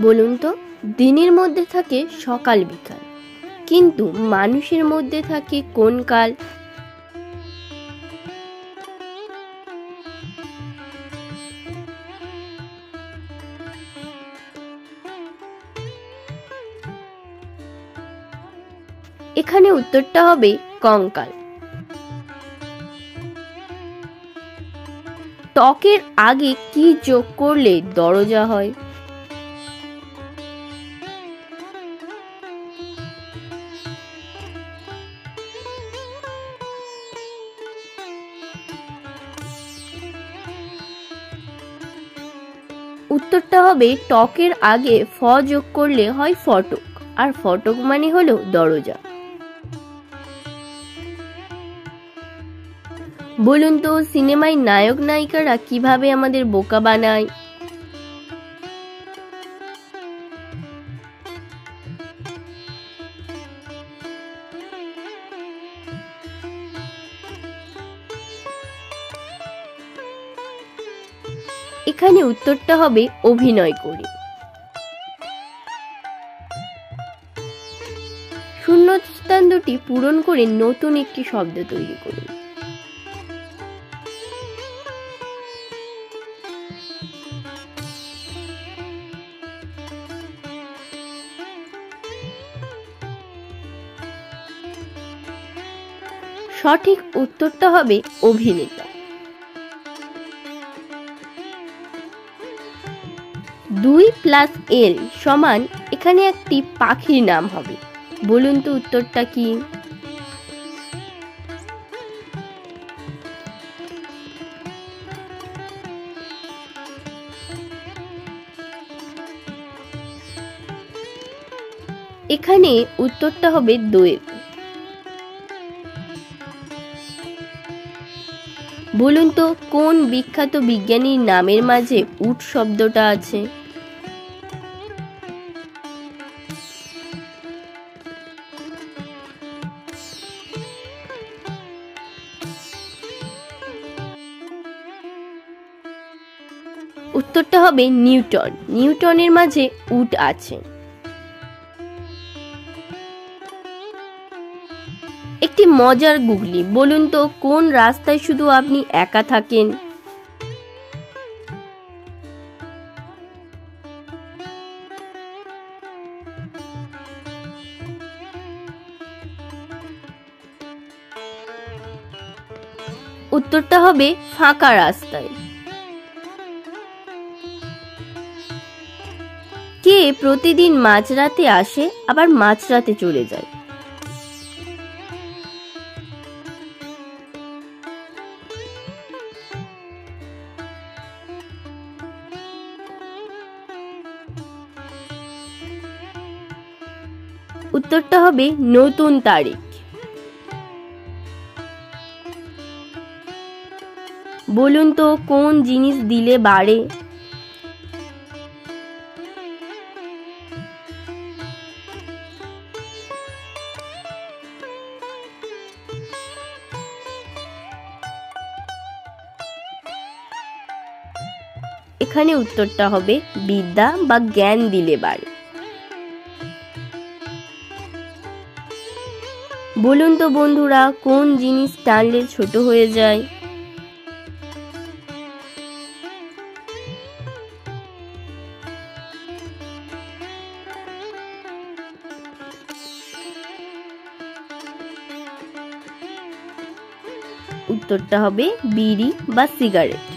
বলুন তো, দিনের মধ্যে থাকে সকাল বিকাল, কিন্তু মানুষের মধ্যে থাকে কোন কাল? এখানে উত্তরটা হবে কঙ্কাল। ত্বকের আগে কি যোগ করলে দরজা হয়? উত্তরটা হবে ত্বকের আগে ফ যোগ করলে হয় ফটক, আর ফটক মানে হলো দরজা। বলুন তো, সিনেমায় নায়ক নায়িকারা কিভাবে আমাদের বোকা বানায়? এখানে উত্তরটা হবে অভিনয় করে। শূন্যস্থান দুটি পূরণ করে নতুন একটি শব্দ তৈরি করুন। সঠিক উত্তরটা হবে অভিনেতা। 2 + L সমান এখানে একটি পাখির নাম হবে। বলুন তো উত্তরটা কি? এখানে উত্তরটা হবে দোয়েল। বলুন তো, কোন বিখ্যাত বিজ্ঞানীর নামের মাঝে উট শব্দটা আছে? উত্তরটা হবে নিউটন। নিউটনের মাঝে উট আছে। একটি মজার গুগলি, বলুন তো কোন রাস্তায় শুধু আপনি একা থাকেন? উত্তরটা হবে ফাঁকা রাস্তায়। কে প্রতিদিন মাঝরাতে আসে আবার মাঝরাতে চলে যায়? উত্তরটা হবে নতুন তারিখ। বলুন তো, কোন জিনিস দিলে বাড়ে? এখানে উত্তরটা হবে বিদ্যা বা জ্ঞান দিলে বাড়ে। বলুন তো বন্ধুরা, কোন জিনিস টানলে ছোট হয়ে যায়? উত্তরটা হবে বিড়ি বা সিগারেট।